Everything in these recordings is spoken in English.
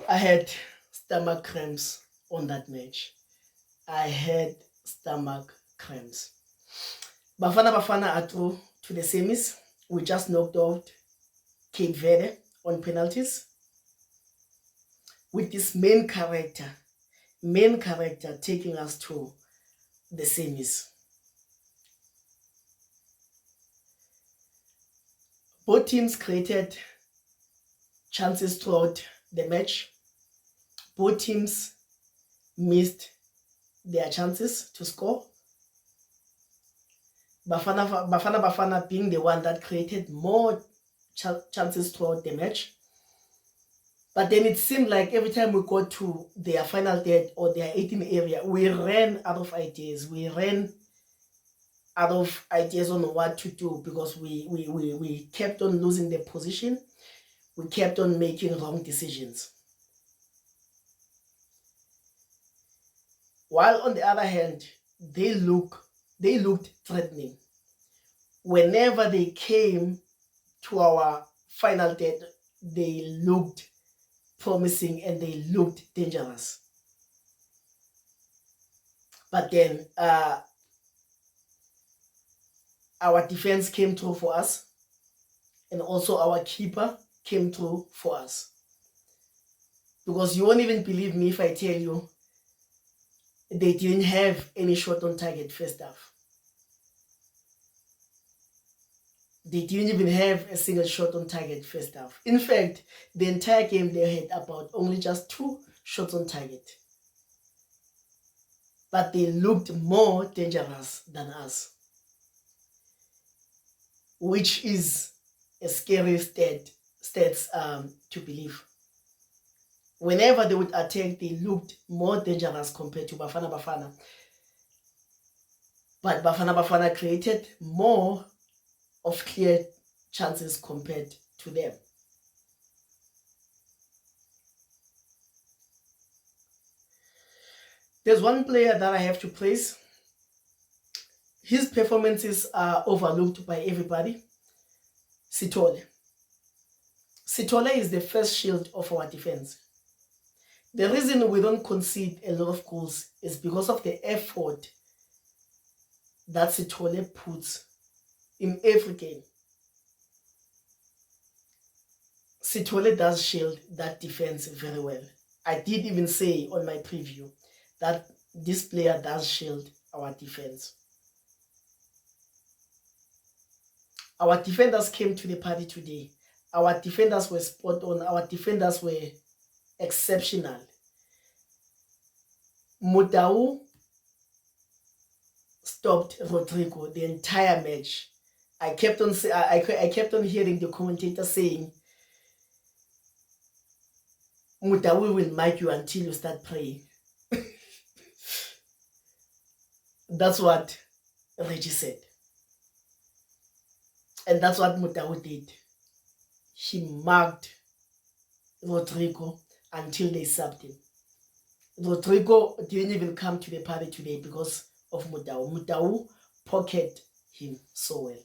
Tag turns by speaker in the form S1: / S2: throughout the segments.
S1: I had stomach cramps on that match. I had stomach cramps. Bafana Bafana are through to the semis. We just knocked out Cape Verde on penalties. With this main character taking us to the semis. Both teams created chances throughout the match. Both teams missed their chances to score. Bafana being the one that created more chances throughout the match. But then it seemed like every time we got to their final third or their 18 area, we ran out of ideas. We ran out of ideas on what to do because we kept on losing the position. We kept on making wrong decisions. While on the other hand, they looked threatening. Whenever they came to our final third, they looked promising and they looked dangerous. But then our defense came through for us, and also our keeper came through for us. Because you won't even believe me if I tell you they didn't have any shot on target first half. They didn't even have a single shot on target first half. In fact, the entire game they had about only just 2 shots on target. But they looked more dangerous than us, which is a scary stats to believe. Whenever they would attack, they looked more dangerous compared to Bafana Bafana. But Bafana Bafana created more of clear chances compared to them. There's one player that I have to praise. His performances are overlooked by everybody. Sithole. Sithole is the first shield of our defense. The reason we don't concede a lot of goals is because of the effort that Sithole puts in every game. Sithole does shield that defense very well. I did even say on my preview that this player does shield our defense. Our defenders came to the party today. Our defenders were spot on. Our defenders were exceptional. Mutau stopped Rodrigo the entire match. I kept on hearing the commentator saying, Mutau will mark you until you start praying. That's what Reggie said. And that's what Mutau did. He marked Rodrigo until they subbed him. Rodrigo didn't even come to the party today because of Mutau. Mutau pocketed him so well.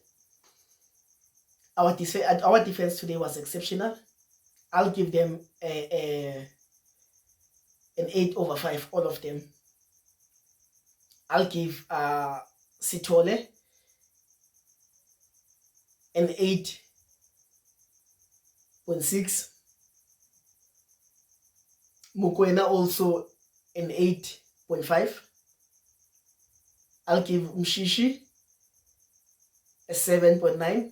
S1: Our defense today was exceptional. I'll give them an 8/5, all of them. I'll give Sithole an 8.6. Mokoena also an 8.5. I'll give Mshishi a 7.9.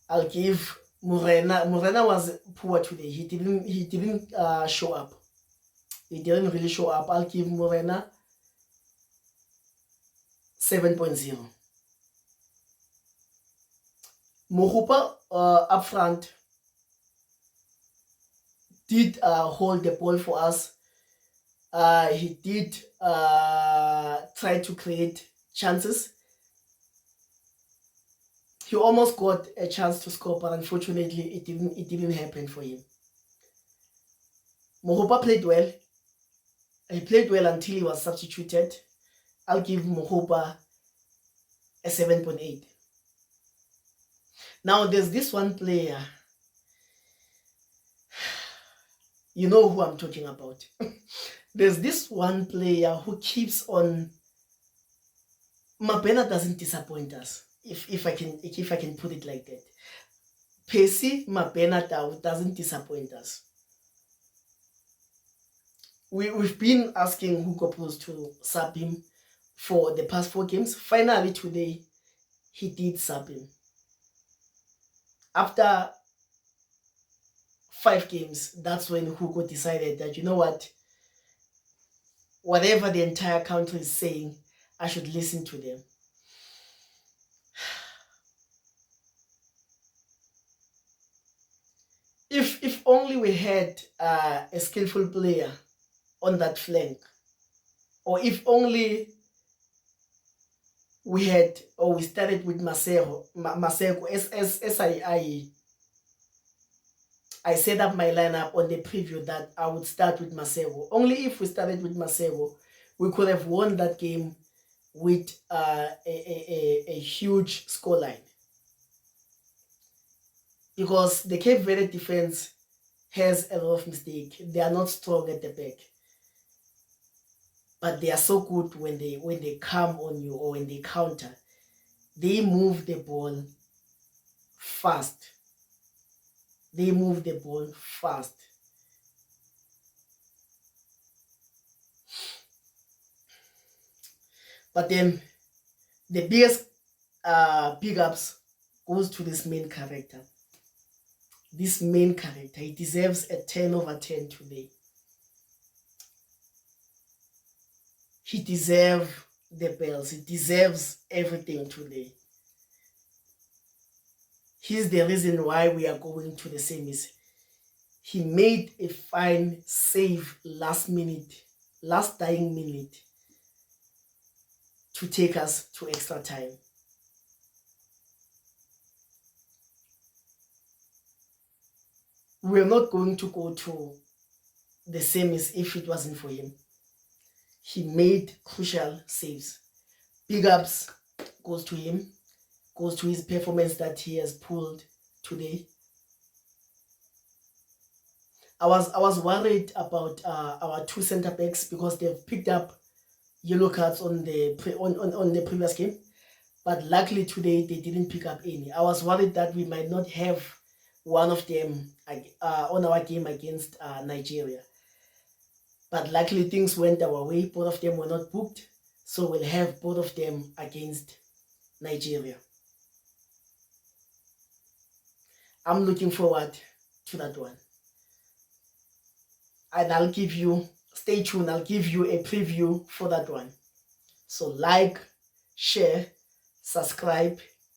S1: I'll give Morena. Morena was poor today. He didn't show up. He didn't really show up. I'll give Morena 7.0. Mohupa up front did hold the ball for us. He did try to create chances. He almost got a chance to score, but unfortunately it didn't happen for him. Mohopa played well. He played well until he was substituted. I'll give Mohopa a 7.8. Now there's this one player. You know who I'm talking about. There's this one player who keeps on. Mabena doesn't disappoint us, if I can put it like that. Percy Mabena doesn't disappoint us. We've been asking Hugo Pros to sub him for the past 4 games. Finally today, he did sub him. After 5 games, that's when Hugo decided that, you know what, whatever the entire country is saying, I should listen to them. If only we had a skillful player on that flank, or if only we started with Maseko, as I set up my lineup on the preview that I would start with Maseko. Only if we started with Maseko, we could have won that game with a huge scoreline. Because the Cape Verde defense has a lot of mistakes. They are not strong at the back, but they are so good when they come on you or when they counter. They move the ball fast. They move the ball fast. But then the biggest big ups goes to this main character. This main character, he deserves a 10/10 today. He deserves the bells. He deserves everything today. He's the reason why we are going to the semis. He made a fine save last dying minute to take us to extra time. We're not going to go to the semis if it wasn't for him. He made crucial saves. Big ups goes to him, goes to his performance that he has pulled today. I was worried about our 2 center backs because they've picked up yellow cards on the previous game, but luckily today they didn't pick up any. I was worried that we might not have one of them on our game against Nigeria. But luckily things went our way. Both of them were not booked. So we'll have both of them against Nigeria. I'm looking forward to that one. And stay tuned, I'll give you a preview for that one. So like, share, subscribe,